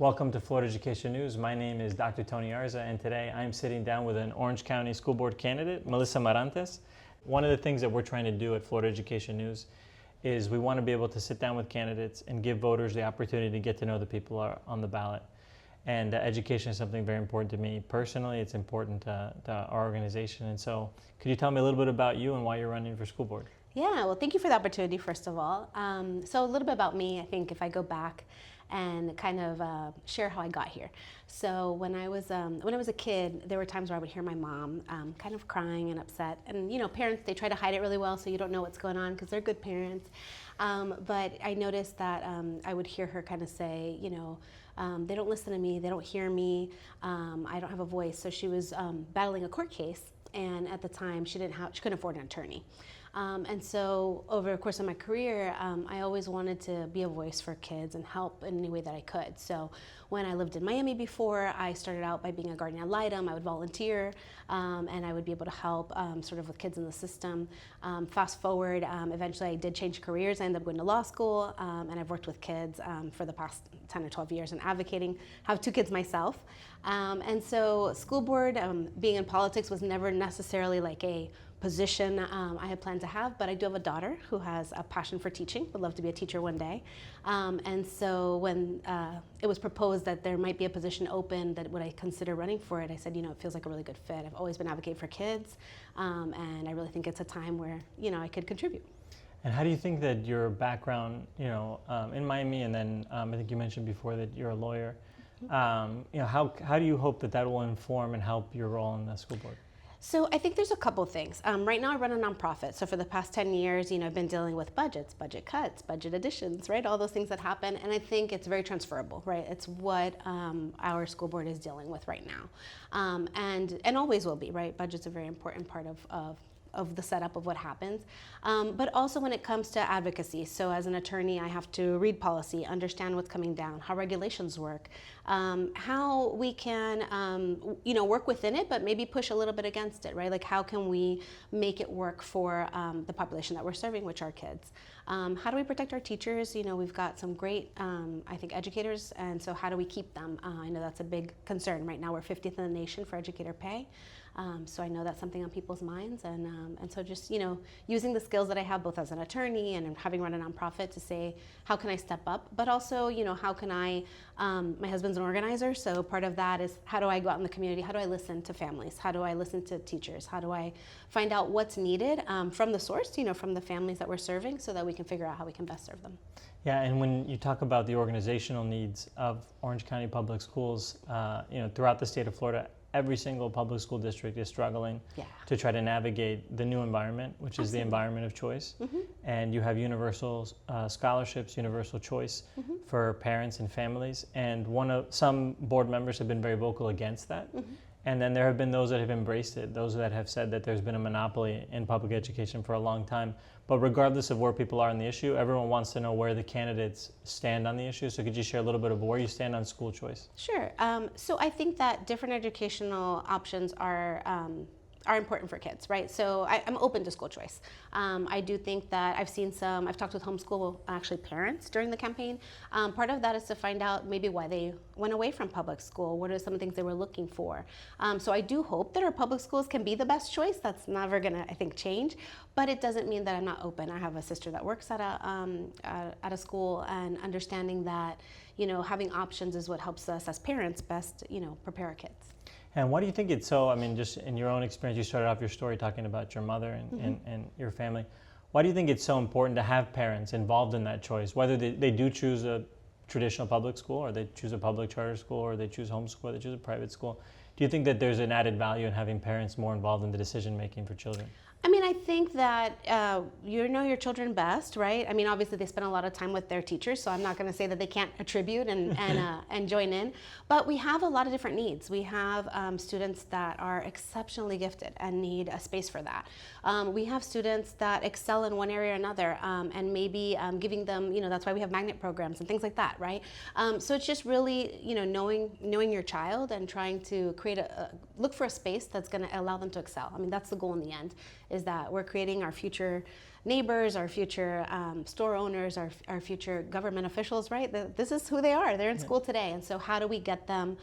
Welcome to Florida Education News. My name is Dr. Tony Arza, and today I'm sitting down with an Orange County School Board candidate, Melissa Marantes. One of the things that we're trying to do at Florida Education News is we want to be able to sit down with candidates and give voters the opportunity to get to know the people on the ballot. And education is something very important to me. Personally, it's important to our organization. And so could you tell me a little bit about you and why you're running for school board? Yeah, well, thank you for the opportunity, first of all. So a little bit about me, I think, if I go back and kind of share how I got here. So when I was a kid, there were times where I would hear my mom kind of crying and upset. And you know, parents, they try to hide it really well so you don't know what's going on because they're good parents. But I noticed that I would hear her kind of say, you know, they don't listen to me, they don't hear me, I don't have a voice. So she was battling a court case, and at the time she couldn't afford an attorney. And so over the course of my career, I always wanted to be a voice for kids and help in any way that I could. So when I lived in Miami before, I started out by being a guardian ad litem. I would volunteer, and I would be able to help sort of with kids in the system. Fast forward, eventually I did change careers. I ended up going to law school, and I've worked with kids for the past 10 or 12 years and advocating. I have 2 kids myself. And so school board, being in politics was never necessarily like a position I had planned to have, but I do have a daughter who has a passion for teaching, would love to be a teacher one day. And so when it was proposed that there might be a position open that would I consider running for it, I said, you know, it feels like a really good fit. I've always been advocating for kids, and I really think it's a time where, you know, I could contribute. And how do you think that your background, you know, in Miami, and then I think you mentioned before that you're a lawyer, you know, how do you hope that that will inform and help your role in the school board? So I think there's a couple things. Right now I run a nonprofit. So for the past 10 years, you know, I've been dealing with budgets, budget cuts, budget additions, right? All those things that happen. And I think it's very transferable, right? It's what our school board is dealing with right now. And always will be, right? Budget's a very important part of the setup of what happens. But also when it comes to advocacy. So as an attorney, I have to read policy, understand what's coming down, how regulations work, how we can, you know, work within it, but maybe push a little bit against it, right? Like how can we make it work for the population that we're serving, which are kids? How do we protect our teachers? You know, we've got some great, I think, educators, and so how do we keep them? I know that's a big concern. Right now we're 50th in the nation for educator pay. So I know that's something on people's minds, and so just, you know, using the skills that I have both as an attorney and having run a nonprofit to say, how can I step up? But also, you know, how can I, my husband's an organizer, so part of that is how do I go out in the community? How do I listen to families? How do I listen to teachers? How do I find out what's needed from the source, you know, from the families that we're serving, so that we can figure out how we can best serve them. Yeah, and when you talk about the organizational needs of Orange County Public Schools, you know, throughout the state of Florida, every single public school district is struggling to try to navigate the new environment, which is the environment of choice. And you have universal scholarships, universal choice for parents and families. And some board members have been very vocal against that. And then there have been those that have embraced it, those that have said that there's been a monopoly in public education for a long time. But regardless of where people are on the issue, everyone wants to know where the candidates stand on the issue. So could you share a little bit of where you stand on school choice? Sure. So I think that different educational options are important for kids, right? So I'm open to school choice. I do think that I've talked with homeschool actually parents during the campaign. Part of that is to find out maybe why they went away from public school. What are some of the things they were looking for? So I do hope that our public schools can be the best choice. That's never gonna, I think, change, but it doesn't mean that I'm not open. I have a sister that works at a school, and understanding that, you know, having options is what helps us as parents best, you know, prepare our kids. And why do you think it's so, I mean, just in your own experience, you started off your story talking about your mother and your family. Why do you think it's so important to have parents involved in that choice, whether they do choose a traditional public school, or they choose a public charter school, or they choose homeschool, or they choose a private school? Do you think that there's an added value in having parents more involved in the decision making for children? I mean, I think that you know your children best, right? I mean, obviously they spend a lot of time with their teachers, so I'm not going to say that they can't attribute and join in. But we have a lot of different needs. We have students that are exceptionally gifted and need a space for that. We have students that excel in one area or another, and maybe giving them, you know, that's why we have magnet programs and things like that, right? So it's just really, you know, knowing your child and trying to create look for a space that's going to allow them to excel. I mean, that's the goal in the end, is that we're creating our future neighbors, our future store owners, our future government officials, right? This is who they are. They're in school today. And so how do we get them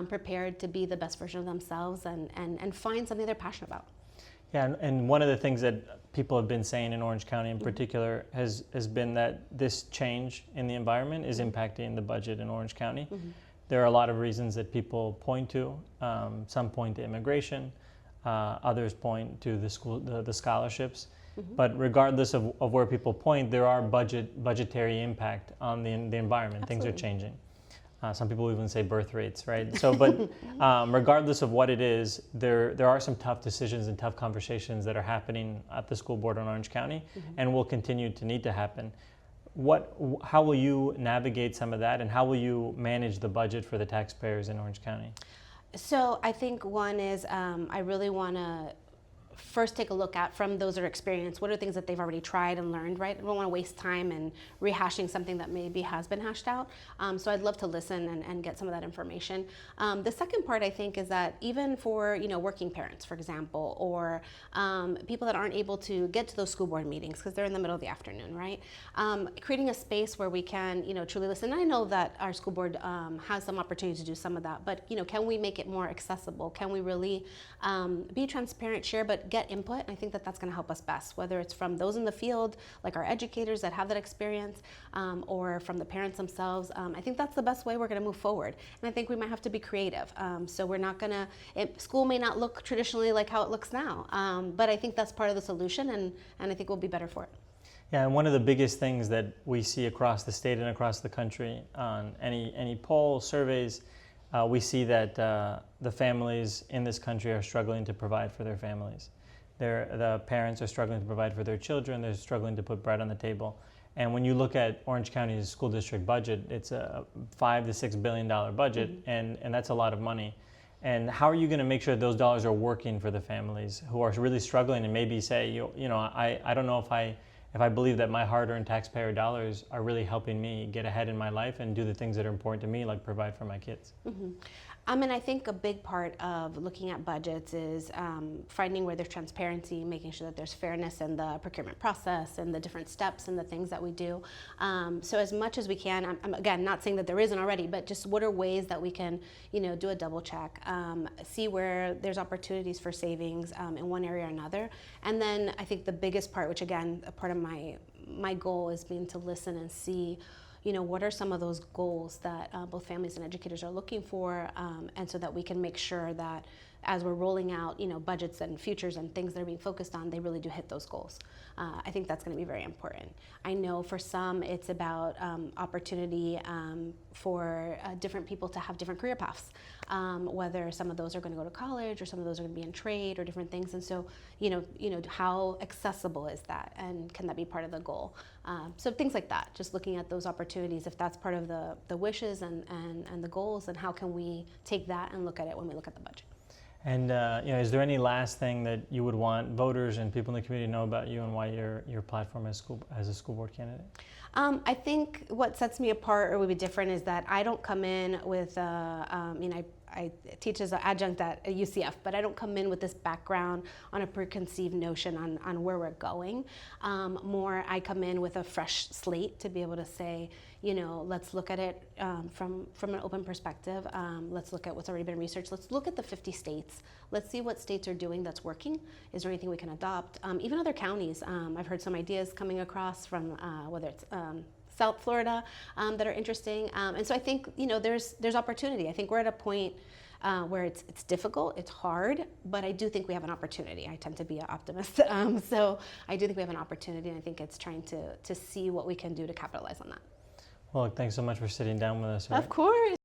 prepared to be the best version of themselves and find something they're passionate about? Yeah, and one of the things that people have been saying in Orange County in particular has been that this change in the environment is impacting the budget in Orange County. There are a lot of reasons that people point to. Some point to immigration, others point to the scholarships. But regardless of where people point, there are budgetary impact on the environment. Absolutely. Things are changing. Some people even say birth rates, right? So, but regardless of what it is, there are some tough decisions and tough conversations that are happening at the school board in Orange County, and will continue to need to happen. How will you navigate some of that, and how will you manage the budget for the taxpayers in Orange County? So I think one is I really want to first take a look at, from those that are experienced, what are things that they've already tried and learned, right? I don't want to waste time in rehashing something that maybe has been hashed out. So I'd love to listen and get some of that information. The second part, I think, is that even for working parents, for example, or people that aren't able to get to those school board meetings because they're in the middle of the afternoon, right? Creating a space where we can truly listen. And I know that our school board has some opportunity to do some of that, but can we make it more accessible? Can we really be transparent, share, but get input? And I think that that's going to help us best, whether it's from those in the field, like our educators that have that experience, or from the parents themselves. I think that's the best way we're going to move forward. And I think we might have to be creative. So we're not going to, school may not look traditionally like how it looks now, but I think that's part of the solution, and I think we'll be better for it. Yeah, and one of the biggest things that we see across the state and across the country on any poll, surveys, we see that the families in this country are struggling to provide for their families. The parents are struggling to provide for their children. They're struggling to put bread on the table. And when you look at Orange County's school district budget, it's a $5 to $6 billion budget, and that's a lot of money. And how are you going to make sure those dollars are working for the families who are really struggling, and maybe say, I don't know if I believe that my hard-earned taxpayer dollars are really helping me get ahead in my life and do the things that are important to me, like provide for my kids. And I think a big part of looking at budgets is finding where there's transparency, making sure that there's fairness in the procurement process and the different steps and the things that we do. So as much as we can, I'm again not saying that there isn't already, but just what are ways that we can, do a double check, see where there's opportunities for savings in one area or another. And then I think the biggest part, which again, a part of my goal is being to listen and see what are some of those goals that both families and educators are looking for, and so that we can make sure that as we're rolling out, budgets and futures and things that are being focused on, they really do hit those goals. I think that's going to be very important. I know for some it's about opportunity for different people to have different career paths, whether some of those are going to go to college or some of those are going to be in trade or different things. And so, how accessible is that, and can that be part of the goal? So things like that, just looking at those opportunities, if that's part of the wishes and the goals, and how can we take that and look at it when we look at the budget. And is there any last thing that you would want voters and people in the community to know about you and why your platform as a school board candidate? I think what sets me apart or would be different is that I don't come in with, I teach as an adjunct at UCF, but I don't come in with this background on a preconceived notion on where we're going. More, I come in with a fresh slate to be able to say, let's look at it from an open perspective. Let's look at what's already been researched. Let's look at the 50 states. Let's see what states are doing that's working. Is there anything we can adopt? Even other counties. I've heard some ideas coming across from whether it's South Florida that are interesting. And so I think, there's opportunity. I think we're at a point where it's difficult, it's hard, but I do think we have an opportunity. I tend to be an optimist. So I do think we have an opportunity, and I think it's trying to see what we can do to capitalize on that. Well, thanks so much for sitting down with us. Of course.